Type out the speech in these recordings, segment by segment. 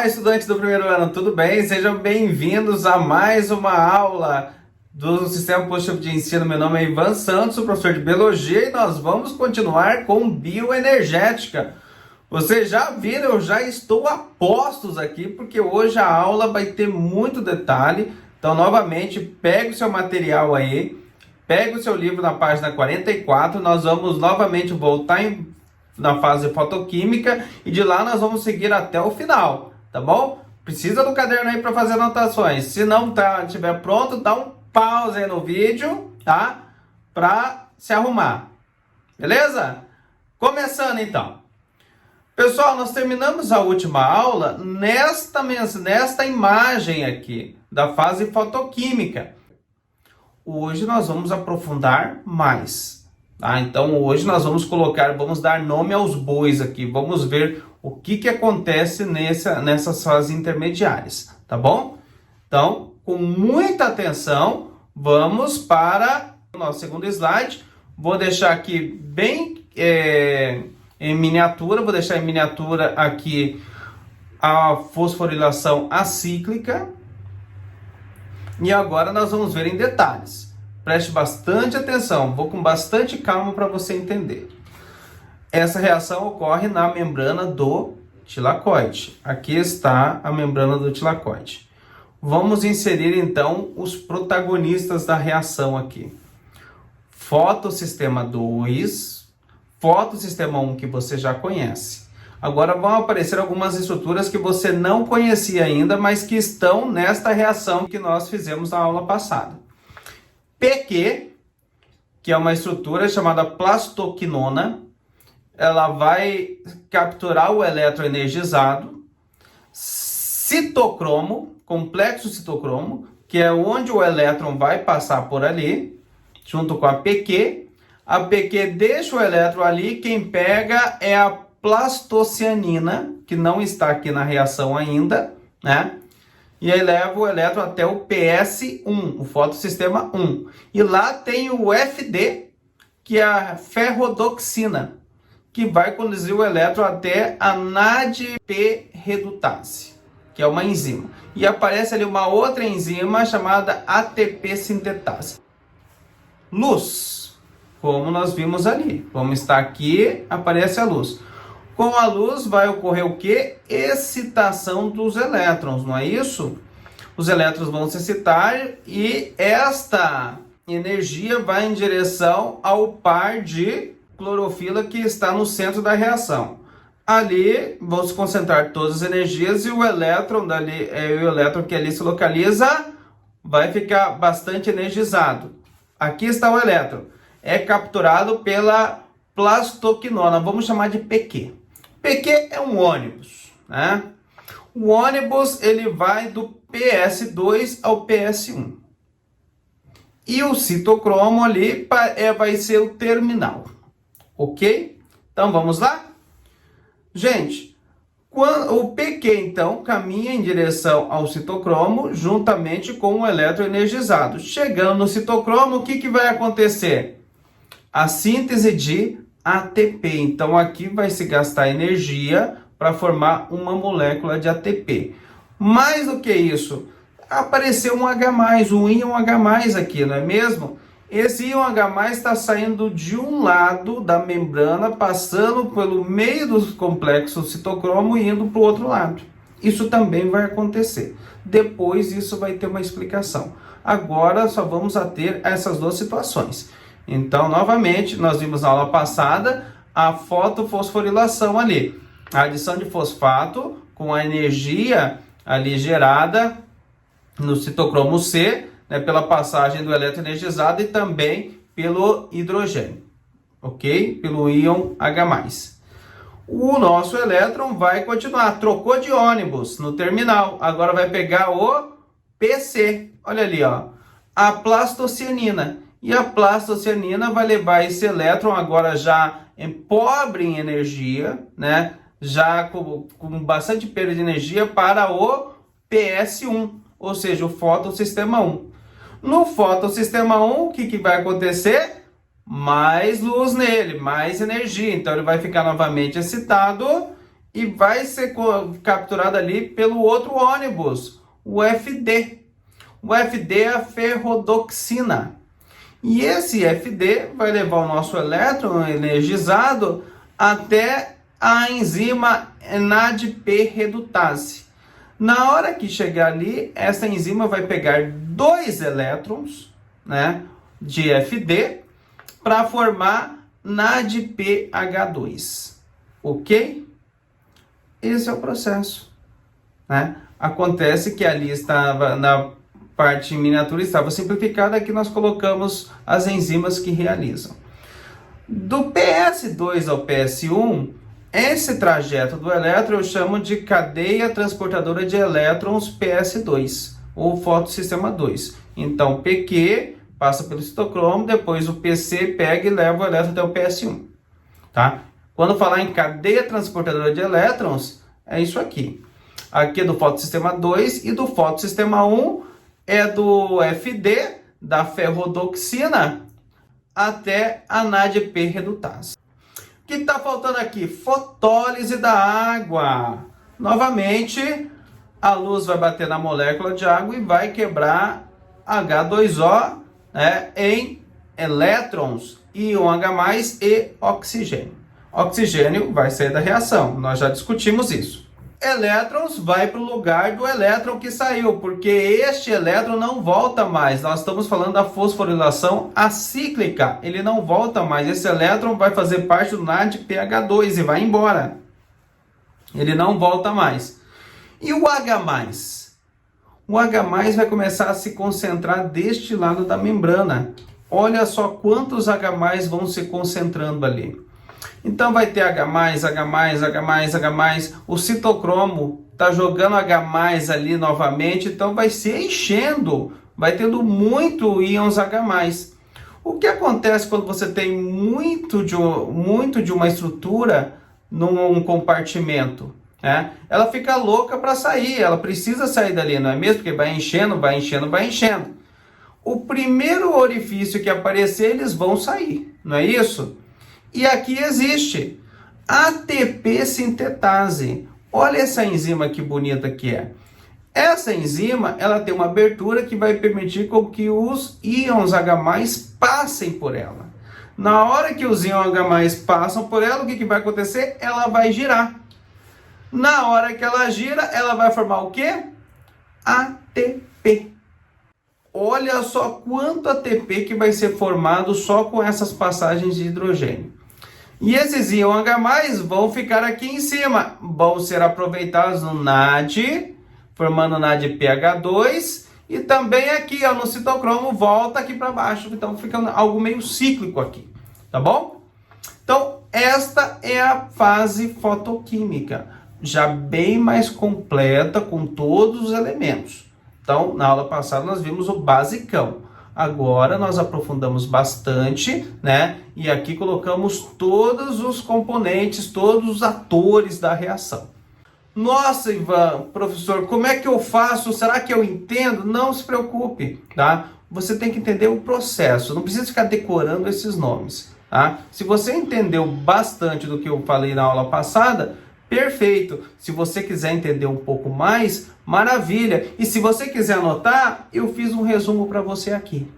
Olá, estudantes do primeiro ano, tudo bem? Sejam bem-vindos a mais uma aula do Sistema Positivo de Ensino. Meu nome é Ivan Santos, sou professor de Biologia e nós vamos continuar com Bioenergética. Vocês já viram, eu já estou a postos aqui, porque hoje a aula vai ter muito detalhe. Então, novamente, pega o seu material aí, pega o seu livro na página 44, nós vamos novamente voltar na fase fotoquímica e de lá nós vamos seguir até o final, tá bom? Precisa do caderno aí para fazer anotações. Se não estiver pronto, dá um pause aí no vídeo, tá? Para se arrumar, beleza? Começando então. Pessoal, nós terminamos a última aula nesta imagem aqui da fase fotoquímica. Hoje nós vamos aprofundar mais. Tá? Então hoje nós vamos dar nome aos bois aqui, vamos ver o que acontece nessas fases intermediárias, tá bom? Então, com muita atenção, vamos para o nosso segundo slide. Vou deixar aqui bem em miniatura, vou deixar em miniatura aqui a fosforilação acíclica. E agora nós vamos ver em detalhes. Preste bastante atenção, vou com bastante calma para você entender. Essa reação ocorre na membrana do tilacoide. Aqui está a membrana do tilacoide. Vamos inserir então os protagonistas da reação aqui. Fotossistema 2, fotossistema 1 que você já conhece. Agora vão aparecer algumas estruturas que você não conhecia ainda, mas que estão nesta reação que nós fizemos na aula passada. PQ, que é uma estrutura chamada plastoquinona, ela vai capturar o elétron energizado. Citocromo, complexo citocromo, que é onde o elétron vai passar por ali, junto com a PQ. A PQ deixa o elétron ali, quem pega é a plastocianina, que não está aqui na reação ainda, né? E aí leva o elétron até o PS1, o fotossistema 1. E lá tem o FD, que é a ferrodoxina, que vai conduzir o elétron até a NADP redutase, que é uma enzima. E aparece ali uma outra enzima chamada ATP sintetase. Luz, como nós vimos ali. Vamos estar aqui, aparece a luz. Com a luz vai ocorrer o quê? Excitação dos elétrons, não é isso? Os elétrons vão se excitar e esta energia vai em direção ao par de clorofila que está no centro da reação. Ali vão se concentrar todas as energias e o elétron que ali se localiza vai ficar bastante energizado. Aqui está o elétron. É capturado pela plastoquinona, vamos chamar de PQ. PQ é um ônibus, né? O ônibus ele vai do PS2 ao PS1. E o citocromo ali vai ser o terminal, ok? Então vamos lá? Gente, o PQ então caminha em direção ao citocromo juntamente com o elétron energizado. Chegando no citocromo, o que vai acontecer? A síntese de ATP. Então aqui vai se gastar energia para formar uma molécula de ATP. Mais do que isso, apareceu um H+, um íon H+ aqui, não é mesmo? Esse íon H+ está saindo de um lado da membrana, passando pelo meio do complexo citocromo e indo para o outro lado. Isso também vai acontecer. Depois isso vai ter uma explicação. Agora só vamos ter essas duas situações. Então, novamente, nós vimos na aula passada a fotofosforilação ali. A adição de fosfato com a energia ali gerada no citocromo C, né, pela passagem do elétron energizado e também pelo hidrogênio, ok? Pelo íon H+. O nosso elétron vai continuar, trocou de ônibus no terminal, agora vai pegar o PC, olha ali, ó, a plastocianina. E a plastocianina vai levar esse elétron agora já pobre em energia, né? Já com bastante perda de energia para o PS1, ou seja, o fotossistema 1. No fotossistema 1, o que vai acontecer? Mais luz nele, mais energia. Então ele vai ficar novamente excitado e vai ser capturado ali pelo outro ônibus, o FD. O FD é a ferrodoxina. E esse FD vai levar o nosso elétron energizado até a enzima NADP redutase. Na hora que chegar ali, essa enzima vai pegar 2 elétrons, né, de FD para formar NADPH2. Ok? Esse é o processo, né? Acontece que ali estava, na parte em miniatura estava simplificada, aqui nós colocamos as enzimas que realizam. Do PS2 ao PS1, esse trajeto do elétron eu chamo de cadeia transportadora de elétrons PS2, ou fotossistema 2. Então, PQ passa pelo citocromo, depois o PC pega e leva o elétron até o PS1. Tá? Quando falar em cadeia transportadora de elétrons, é isso aqui. Aqui é do fotossistema 2 e do fotossistema 1 é do FD, da ferrodoxina, até a NADP redutase. O que está faltando aqui? Fotólise da água. Novamente, a luz vai bater na molécula de água e vai quebrar H2O, né, em elétrons, íon H+, e oxigênio. Oxigênio vai sair da reação, nós já discutimos isso. Elétrons vai para o lugar do elétron que saiu, porque este elétron não volta mais. Nós estamos falando da fosforilação acíclica, ele não volta mais. Esse elétron vai fazer parte do NADPH2 e vai embora. Ele não volta mais. E o H+? O H+ vai começar a se concentrar deste lado da membrana. Olha só quantos H+ vão se concentrando ali. Então vai ter H+, o citocromo está jogando H+ ali novamente, então vai se enchendo, vai tendo muito íons H+. O que acontece quando você tem muito de uma estrutura num compartimento? Né? Ela fica louca para sair, ela precisa sair dali, não é mesmo? Porque vai enchendo, vai enchendo, vai enchendo. O primeiro orifício que aparecer, eles vão sair, não é isso? E aqui existe ATP sintetase. Olha essa enzima que bonita que é. Essa enzima, ela tem uma abertura que vai permitir com que os íons H+ passem por ela. Na hora que os íons H+ passam por ela, o que vai acontecer? Ela vai girar. Na hora que ela gira, ela vai formar o quê? ATP. Olha só quanto ATP que vai ser formado só com essas passagens de hidrogênio. E esses íons H+, vão ficar aqui em cima, vão ser aproveitados no NAD, formando NADPH2, e também aqui, ó, no citocromo, volta aqui para baixo, então fica algo meio cíclico aqui, tá bom? Então, esta é a fase fotoquímica, já bem mais completa, com todos os elementos. Então, na aula passada nós vimos o basicão. Agora nós aprofundamos bastante, né? E aqui colocamos todos os componentes, todos os atores da reação. Nossa, Ivan, professor, como é que eu faço? Será que eu entendo? Não se preocupe, tá? Você tem que entender o processo, não precisa ficar decorando esses nomes, tá? Se você entendeu bastante do que eu falei na aula passada, perfeito. Se você quiser entender um pouco mais, maravilha. E se você quiser anotar, eu fiz um resumo para você aqui.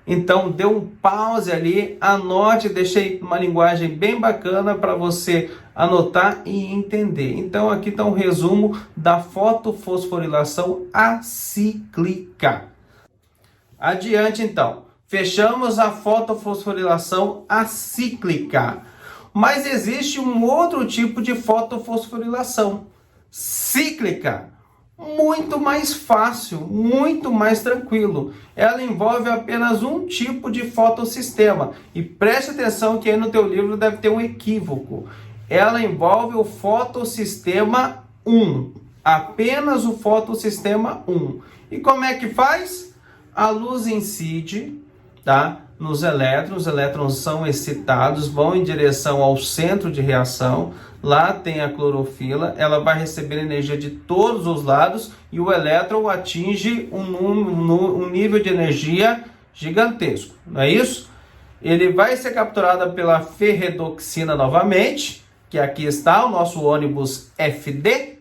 Então, dê um pause ali, anote, deixei uma linguagem bem bacana para você anotar e entender. Então, aqui está um resumo da fotofosforilação acíclica. Adiante, então. Fechamos a fotofosforilação acíclica. Mas existe um outro tipo de fotofosforilação cíclica, muito mais fácil, muito mais tranquilo. Ela envolve apenas um tipo de fotossistema. E preste atenção que aí no teu livro deve ter um equívoco. Ela envolve o fotossistema 1, apenas o fotossistema 1. E como é que faz? A luz incide, tá? Nos elétrons, os elétrons são excitados, vão em direção ao centro de reação, lá tem a clorofila, ela vai receber energia de todos os lados e o elétron atinge um nível de energia gigantesco, não é isso? Ele vai ser capturado pela ferredoxina novamente, que aqui está o nosso ônibus FD,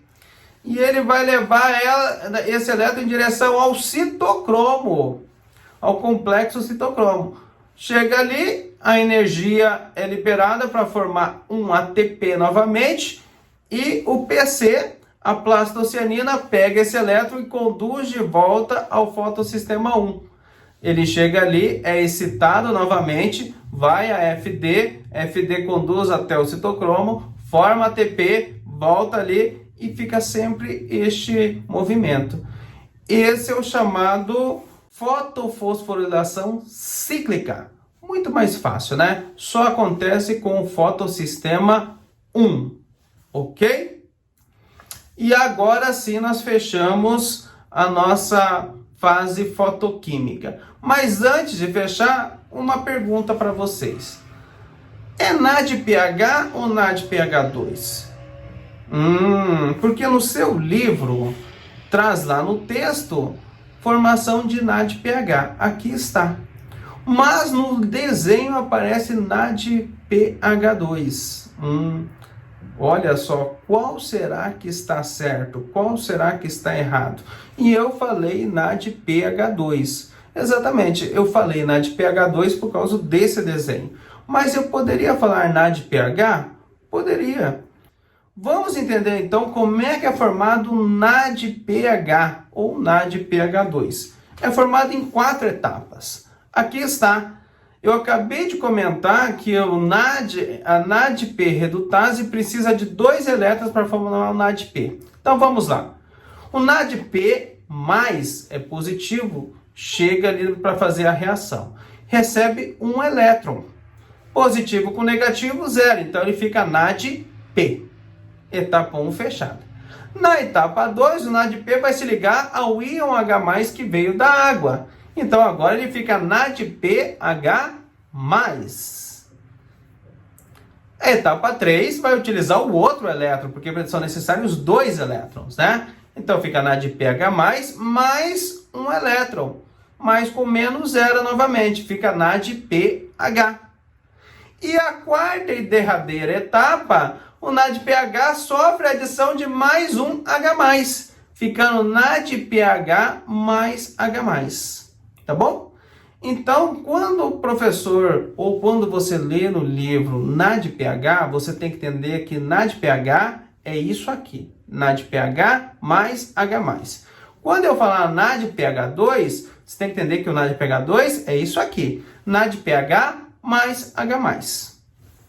e ele vai levar esse elétron em direção ao citocromo, ao complexo citocromo. Chega ali, a energia é liberada para formar um ATP novamente, e o PC, a plastocianina, pega esse elétron e conduz de volta ao fotossistema 1. Ele chega ali, é excitado novamente, vai a FD conduz até o citocromo, forma ATP, volta ali e fica sempre este movimento. Esse é o chamado fotofosforilação cíclica. Muito mais fácil, né? Só acontece com o fotossistema 1, ok? E agora sim nós fechamos a nossa fase fotoquímica. Mas antes de fechar, uma pergunta para vocês. É NADPH ou NADPH2? Porque no seu livro traz lá no texto formação de NADPH. Aqui está. Mas no desenho aparece NADPH2. Olha só, qual será que está certo? Qual será que está errado? E eu falei NADPH2. Exatamente, eu falei NADPH2 por causa desse desenho. Mas eu poderia falar NADPH? Poderia. Vamos entender então como é que é formado o NADPH ou NADPH2. É formado em 4 etapas. Aqui está. Eu acabei de comentar que a NADP redutase precisa de 2 elétrons para formar o NADP. Então vamos lá. O NADP mais é positivo, chega ali para fazer a reação. Recebe 1 elétron. Positivo com negativo, 0. Então ele fica NADP. Etapa 1 fechada. Na etapa 2, o NADP vai se ligar ao íon H+, que veio da água. Então agora ele fica NADPH+. A etapa 3 vai utilizar o outro elétron, porque são necessários 2 elétrons, né? Então fica NADPH+, mais 1 elétron. Mas com menos 0 novamente, fica NADPH. E a quarta e derradeira etapa, o NADPH sofre a adição de mais um H+, ficando NADPH mais H+. Tá bom? Então, quando o professor, ou quando você lê no livro NADPH, você tem que entender que NADPH é isso aqui. NADPH mais H+. Quando eu falar NADPH2, você tem que entender que o NADPH2 é isso aqui. NADPH mais H+.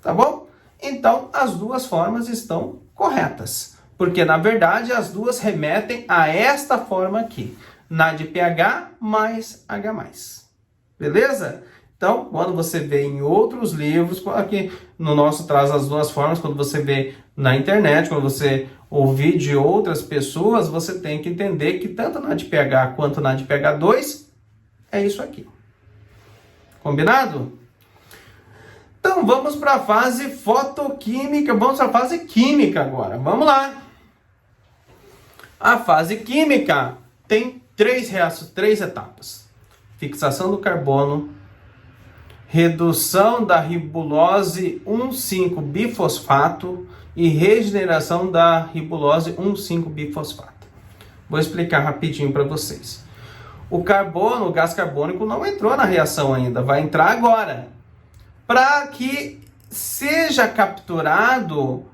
Tá bom? Então, as duas formas estão corretas. Porque, na verdade, as duas remetem a esta forma aqui. NADPH mais H+. Beleza? Então, quando você vê em outros livros, aqui no nosso traz as duas formas, quando você vê na internet, quando você ouvir de outras pessoas, você tem que entender que tanto NADPH quanto NADPH2 é isso aqui. Combinado? Então, vamos para a fase fotoquímica. Vamos para a fase química agora. Vamos lá. A fase química tem três etapas. Fixação do carbono, redução da ribulose 1,5-bifosfato e regeneração da ribulose 1,5-bifosfato. Vou explicar rapidinho para vocês. O carbono, o gás carbônico, não entrou na reação ainda, vai entrar agora. Para que seja capturado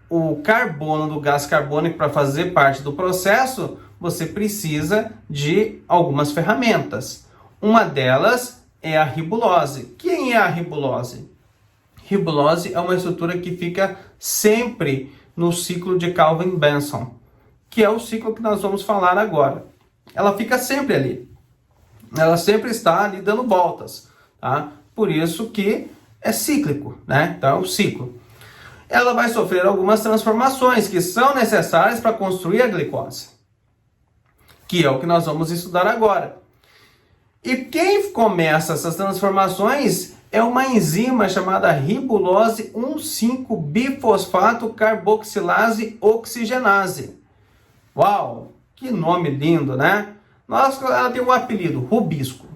o carbono do gás carbônico para fazer parte do processo, você precisa de algumas ferramentas. Uma delas é a ribulose. Quem é a ribulose? Ribulose é uma estrutura que fica sempre no ciclo de Calvin-Benson, que é o ciclo que nós vamos falar agora. Ela fica sempre ali. Ela sempre está ali dando voltas, tá? Por isso que é cíclico, né? Então, é um ciclo. Ela vai sofrer algumas transformações que são necessárias para construir a glicose, que é o que nós vamos estudar agora. E quem começa essas transformações é uma enzima chamada ribulose 1,5-bifosfato carboxilase oxigenase. Uau, que nome lindo, né? Ela tem um apelido, rubisco.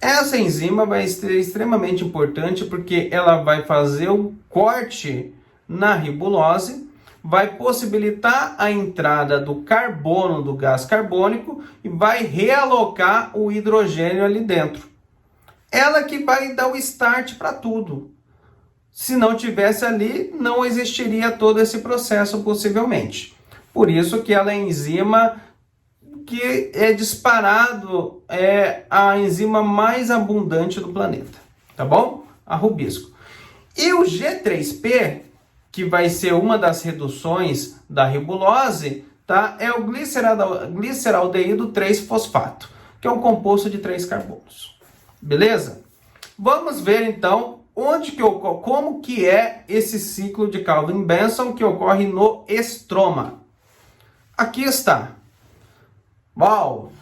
Essa enzima vai ser extremamente importante porque ela vai fazer o corte na ribulose, vai possibilitar a entrada do carbono do gás carbônico e vai realocar o hidrogênio ali dentro. Ela que vai dar o start para tudo. Se não tivesse ali, não existiria todo esse processo possivelmente. Por isso que ela é a enzima que é disparado, é a enzima mais abundante do planeta, tá bom? A rubisco. E o G3P, que vai ser uma das reduções da ribulose, tá? É o gliceraldeído 3-fosfato, que é um composto de 3 carbonos. Beleza? Vamos ver então como que é esse ciclo de Calvin-Benson que ocorre no estroma. Aqui está. Uau!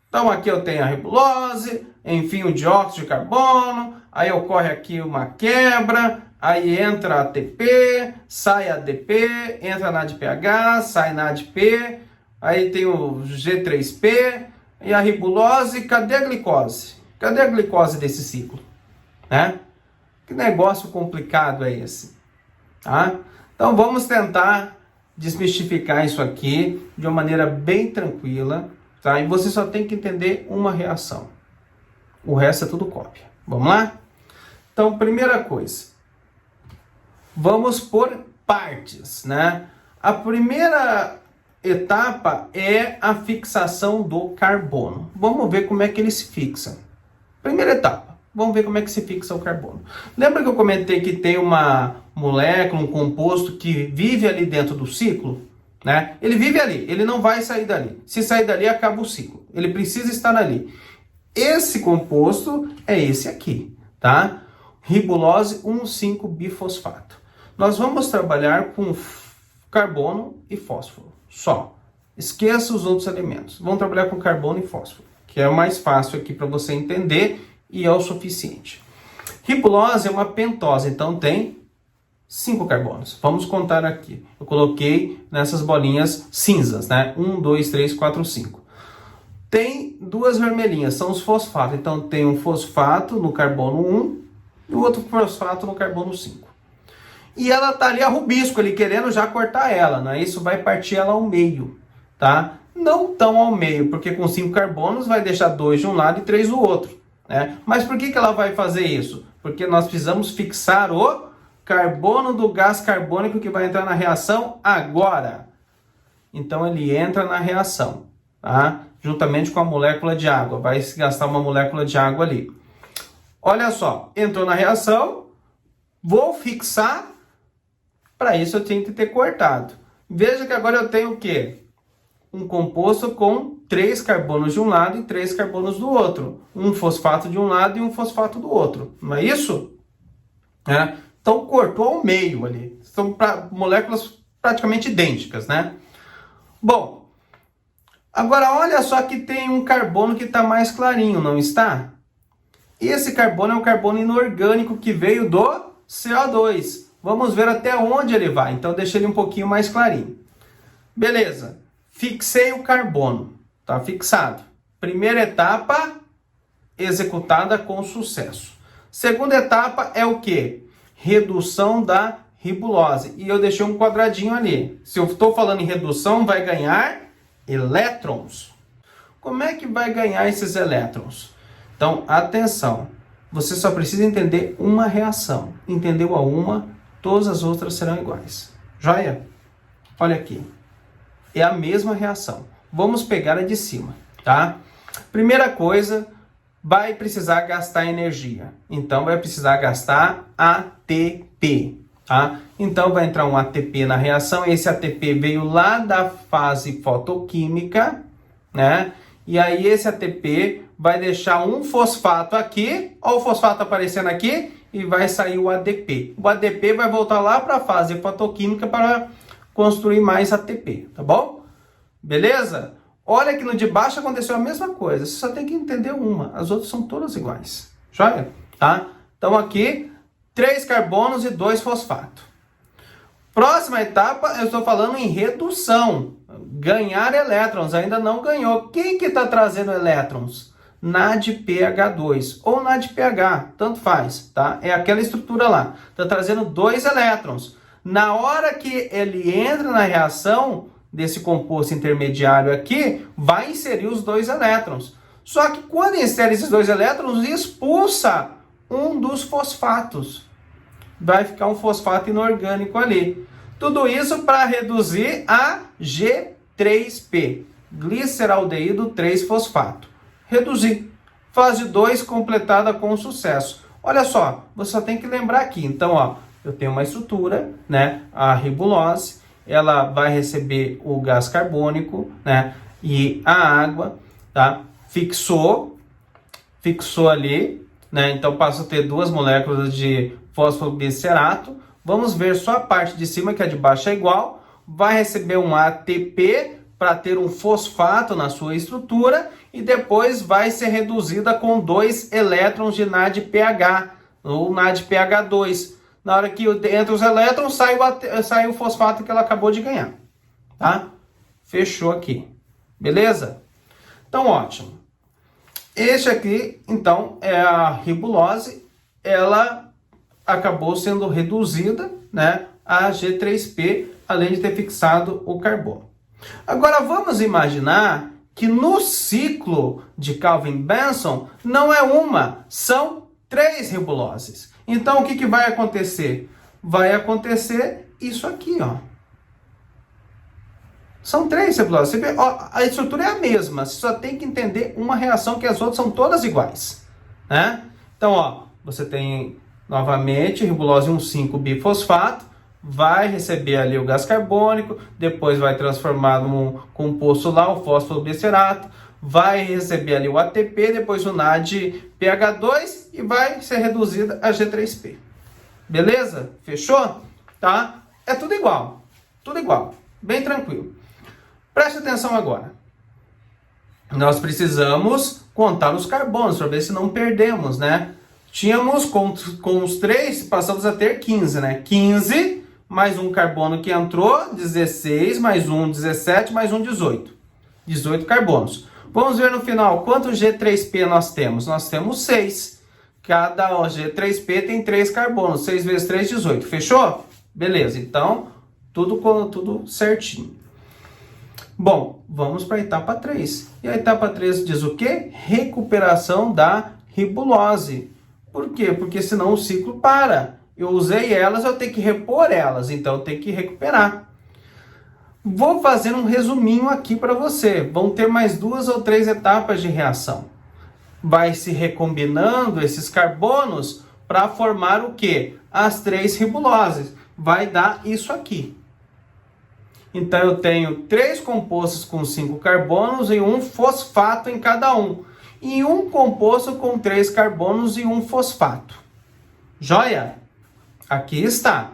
Então aqui eu tenho a ribulose, enfim, o dióxido de carbono, aí ocorre aqui uma quebra, aí entra ATP, sai ADP, entra na ADPH, sai na ADP, aí tem o G3P e a ribulose. Cadê a glicose? Cadê a glicose desse ciclo? Né? Que negócio complicado é esse? Tá? Então vamos tentar desmistificar isso aqui de uma maneira bem tranquila, tá? E você só tem que entender uma reação. O resto é tudo cópia. Vamos lá? Então, primeira coisa. Vamos por partes, né? A primeira etapa é a fixação do carbono. Vamos ver como é que ele se fixa. Primeira etapa. Vamos ver como é que se fixa o carbono. Lembra que eu comentei que tem uma molécula, um composto que vive ali dentro do ciclo? Né? Ele vive ali, ele não vai sair dali. Se sair dali, acaba o ciclo. Ele precisa estar ali. Esse composto é esse aqui, tá? Ribulose 1,5-bifosfato. Nós vamos trabalhar com carbono e fósforo, só. Esqueça os outros elementos. Vamos trabalhar com carbono e fósforo, que é o mais fácil aqui para você entender e é o suficiente. Ribulose é uma pentose, então tem 5 carbonos. Vamos contar aqui. Eu coloquei nessas bolinhas cinzas, né? 1, 2, 3, 4, 5. Tem 2 vermelhinhas, são os fosfatos. Então tem um fosfato no carbono 1 e o outro fosfato no carbono 5. E ela tá ali a rubisco, ali querendo já cortar ela, né? Isso vai partir ela ao meio, tá? Não tão ao meio, porque com 5 carbonos vai deixar 2 de um lado e 3 do outro, né? Mas por que ela vai fazer isso? Porque nós precisamos fixar o carbono do gás carbônico que vai entrar na reação agora. Então ele entra na reação, tá? Juntamente com a molécula de água. Vai se gastar uma molécula de água ali. Olha só, entrou na reação, vou fixar. Para isso eu tenho que ter cortado. Veja que agora eu tenho o quê? Um composto com 3 carbonos de um lado e 3 carbonos do outro. Um fosfato de um lado e um fosfato do outro. Não é isso? É. Então cortou ao meio ali. São moléculas praticamente idênticas, né? Bom, agora olha só que tem um carbono que está mais clarinho, não está? Esse carbono é um carbono inorgânico que veio do CO2. Vamos ver até onde ele vai. Então deixa ele um pouquinho mais clarinho. Beleza. Fixei o carbono. Está fixado. Primeira etapa executada com sucesso. Segunda etapa é o quê? Redução da ribulose. E eu deixei um quadradinho ali. Se eu estou falando em redução, vai ganhar elétrons. Como é que vai ganhar esses elétrons? Então, atenção. Você só precisa entender uma reação. Entendeu a uma, todas as outras serão iguais. Joia? Olha aqui. É a mesma reação. Vamos pegar a de cima, tá? Primeira coisa, vai precisar gastar energia. Então, vai precisar gastar ATP, tá? Então, vai entrar um ATP na reação. Esse ATP veio lá da fase fotoquímica, né? E aí, esse ATP vai deixar um fosfato aqui. Olha o fosfato aparecendo aqui. E vai sair o ADP. O ADP vai voltar lá para a fase fotoquímica para construir mais ATP, tá bom? Beleza? Olha que no de baixo aconteceu a mesma coisa. Você só tem que entender uma. As outras são todas iguais. Joia? Tá? Então aqui, 3 carbonos e 2 fosfatos. Próxima etapa, eu estou falando em redução. Ganhar elétrons. Ainda não ganhou. Quem que está trazendo elétrons? NADPH2 ou NADPH, tanto faz, tá? É aquela estrutura lá. Está trazendo 2 elétrons. Na hora que ele entra na reação desse composto intermediário aqui, vai inserir os 2 elétrons. Só que quando insere esses 2 elétrons, expulsa um dos fosfatos. Vai ficar um fosfato inorgânico ali. Tudo isso para reduzir a G3P, gliceraldeído 3-fosfato. Reduzir. Fase 2 completada com sucesso. Olha só, você só tem que lembrar aqui. Então, ó, eu tenho uma estrutura, né? A ribulose, ela vai receber o gás carbônico, né? E a água, tá? Fixou ali, né? Então, passa a ter 2 moléculas de fosfoglicerato. Vamos ver só a parte de cima, que a de baixo é igual. Vai receber um ATP para ter um fosfato na sua estrutura e depois vai ser reduzida com 2 elétrons de NADPH, ou NADPH2. Na hora que entra os elétrons, sai o fosfato que ela acabou de ganhar. Tá? Fechou aqui. Beleza? Então, ótimo. Este aqui, então, é a ribulose. Ela acabou sendo reduzida, né, a G3P, além de ter fixado o carbono. Agora, vamos imaginar que no ciclo de Calvin-Benson não é uma, são 3 ribuloses. Então, o que vai acontecer? Vai acontecer isso aqui, ó. São 3 ribuloses. Você vê, ó, a estrutura é a mesma, você só tem que entender uma reação que as outras são todas iguais, né? Então, ó, você tem novamente ribulose 1,5-bifosfato, vai receber ali o gás carbônico, depois vai transformar num composto lá, o fosfoglicerato, vai receber ali o ATP, depois o NADPH2 e vai ser reduzida a G3P. Beleza? Fechou? Tá? É tudo igual, bem tranquilo. Preste atenção agora. Nós precisamos contar os carbonos para ver se não perdemos, né? Tínhamos com os 3, passamos a ter 15, né? 15 mais um carbono que entrou, 16, mais um 17, mais um 18. 18 carbonos. Vamos ver no final quantos G3P nós temos. Nós temos 6. Cada G3P tem 3 carbonos. 6 vezes 3, 18. Fechou? Beleza, então tudo certinho. Bom, vamos para a etapa 3. E a etapa 3 diz o quê? Recuperação da ribulose. Por quê? Porque senão o ciclo para. Eu usei elas, eu tenho que repor elas, então eu tenho que recuperar. Vou fazer um resuminho aqui para você. Vão ter mais 2 ou 3 etapas de reação. Vai se recombinando esses carbonos para formar o quê? As 3 ribuloses. Vai dar isso aqui. Então eu tenho 3 compostos com 5 carbonos e um fosfato em cada um. E um composto com 3 carbonos e um fosfato. Joia? Aqui está.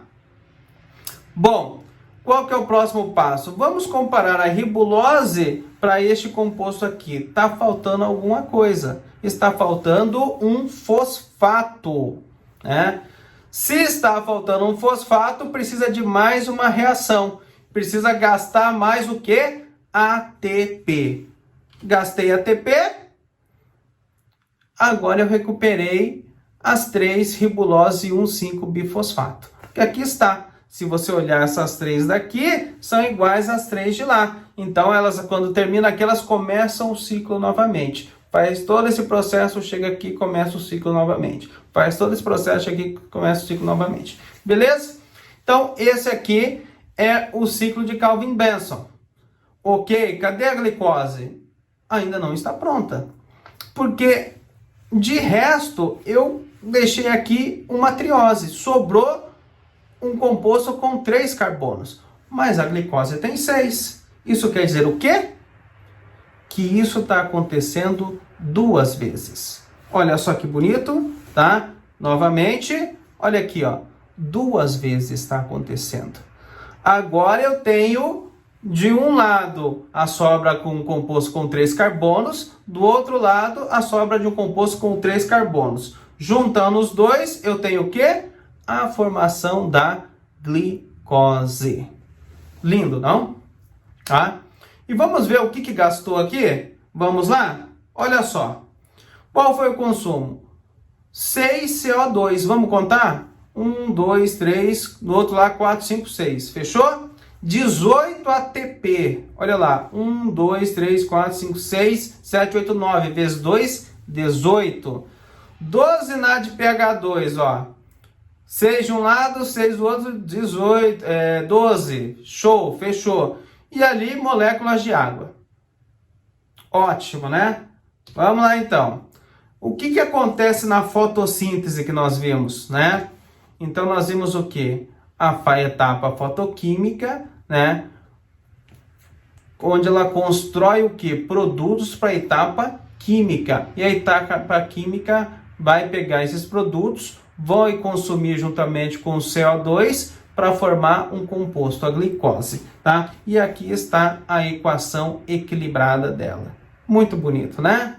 Bom, qual que é o próximo passo? Vamos comparar a ribulose para este composto aqui. Está faltando alguma coisa. Está faltando um fosfato, né? Se está faltando um fosfato, precisa de mais uma reação. Precisa gastar mais o que? ATP. Gastei ATP. Agora eu recuperei as 3 ribulose e 1,5-bifosfato. Que aqui está. Se você olhar essas 3 daqui, são iguais às 3 de lá. Então, elas, quando termina aqui, elas começam o ciclo novamente. Faz todo esse processo, chega aqui e começa o ciclo novamente. Faz todo esse processo, chega aqui e começa o ciclo novamente. Beleza? Então, esse aqui é o ciclo de Calvin-Benson. Ok, cadê a glicose? Ainda não está pronta. Porque, de resto, eu deixei aqui uma triose. Sobrou um composto com 3 carbonos. Mas a glicose tem 6. Isso quer dizer o quê? Que isso está acontecendo 2 vezes. Olha só que bonito, tá? Novamente, olha aqui, ó. 2 vezes está acontecendo. Agora eu tenho, de um lado, a sobra com um composto com 3 carbonos. Do outro lado, a sobra de um composto com 3 carbonos. Juntando os dois, eu tenho o quê? A formação da glicose. Lindo, não? Tá? E vamos ver o que gastou aqui? Vamos lá? Olha só. Qual foi o consumo? 6 CO2. Vamos contar? 1, 2, 3, no outro lá 4, 5, 6. Fechou? 18 ATP. Olha lá. 1, 2, 3, 4, 5, 6, 7, 8, 9. Vezes 2, 18. 12 NADPH2, ó. 6 de um lado, 6 do outro, 18, 12. Show, fechou. E ali, moléculas de água. Ótimo, né? Vamos lá, então. O que acontece na fotossíntese que nós vimos, né? Então, nós vimos o quê? A etapa fotoquímica, né? Onde ela constrói o quê? Produtos para a etapa química. E a etapa química vai pegar esses produtos, vai consumir juntamente com o CO2 para formar um composto, a glicose, tá? E aqui está a equação equilibrada dela. Muito bonito, né?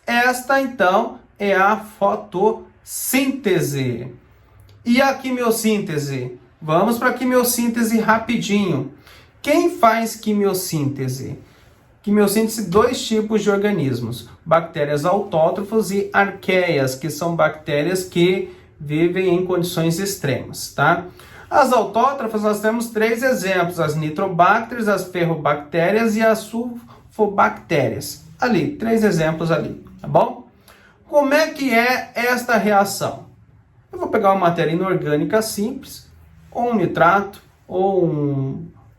Esta, então, é a fotossíntese. E a quimiossíntese? Vamos para a quimiossíntese rapidinho. Quem faz quimiossíntese? Quimiossíntese, 2 tipos de organismos. Bactérias autótrofas e arqueias, que são bactérias que vivem em condições extremas, tá? As autótrofas, nós temos 3 exemplos. As nitrobactérias, as ferrobactérias e as sulfobactérias. Ali, 3 exemplos ali, tá bom? Como é que é esta reação? Eu vou pegar uma matéria inorgânica simples, ou um nitrato, ou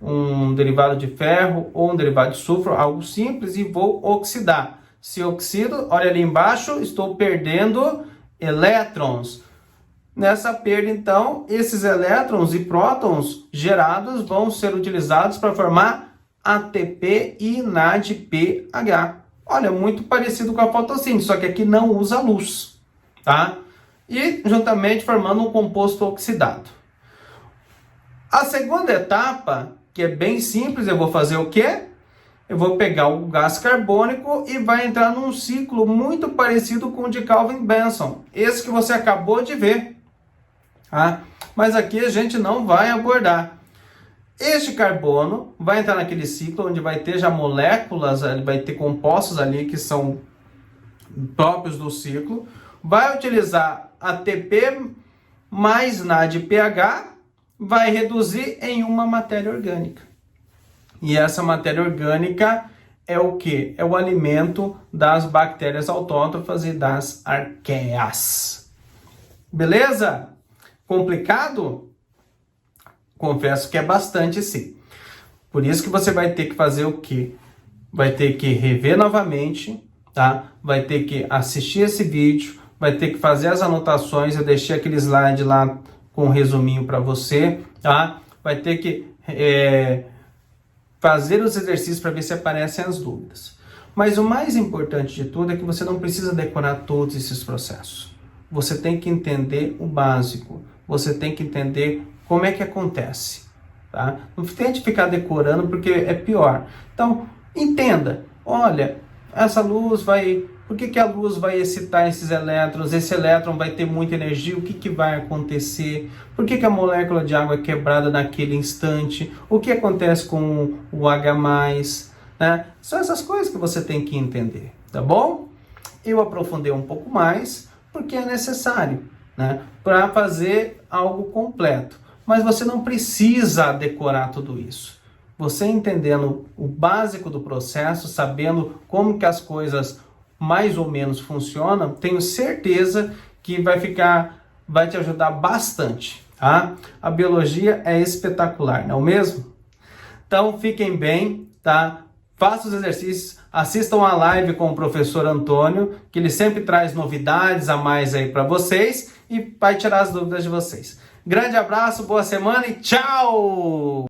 um derivado de ferro, ou um derivado de sulfuro, algo simples, e vou oxidar. Se oxido, olha ali embaixo, estou perdendo elétrons. Nessa perda, então, esses elétrons e prótons gerados vão ser utilizados para formar ATP e NADPH. Olha, muito parecido com a fotossíntese, só que aqui não usa luz, tá? E juntamente formando um composto oxidado. A segunda etapa, que é bem simples, eu vou fazer o quê? Eu vou pegar o gás carbônico e vai entrar num ciclo muito parecido com o de Kelvin-Benson. Esse que você acabou de ver. Tá? Mas aqui a gente não vai abordar. Este carbono vai entrar naquele ciclo onde vai ter já moléculas, vai ter compostos ali que são próprios do ciclo. Vai utilizar ATP mais NADPH, vai reduzir em uma matéria orgânica. E essa matéria orgânica é o que? É o alimento das bactérias autótrofas e das arqueias. Beleza? Complicado? Confesso que é bastante, sim. Por isso que você vai ter que fazer o quê? Vai ter que rever novamente, tá? Vai ter que assistir esse vídeo, vai ter que fazer as anotações. Eu deixei aquele slide lá com um resuminho para você, tá? Vai ter que fazer os exercícios para ver se aparecem as dúvidas. Mas o mais importante de tudo é que você não precisa decorar todos esses processos. Você tem que entender o básico. Você tem que entender como é que acontece, tá? Não tente ficar decorando porque é pior. Então, entenda. Olha, essa luz vai... Por que a luz vai excitar esses elétrons? Esse elétron vai ter muita energia, o que vai acontecer? Por que a molécula de água é quebrada naquele instante? O que acontece com o H+, né? São essas coisas que você tem que entender, tá bom? Eu aprofundei um pouco mais, porque é necessário, né? Para fazer algo completo. Mas você não precisa decorar tudo isso. Você entendendo o básico do processo, sabendo como que as coisas mais ou menos funcionam, tenho certeza que vai te ajudar bastante, tá? A biologia é espetacular, não é mesmo? Então fiquem bem, tá? Façam os exercícios, assistam a live com o professor Antônio, que ele sempre traz novidades a mais aí para vocês e vai tirar as dúvidas de vocês. Grande abraço, boa semana e tchau!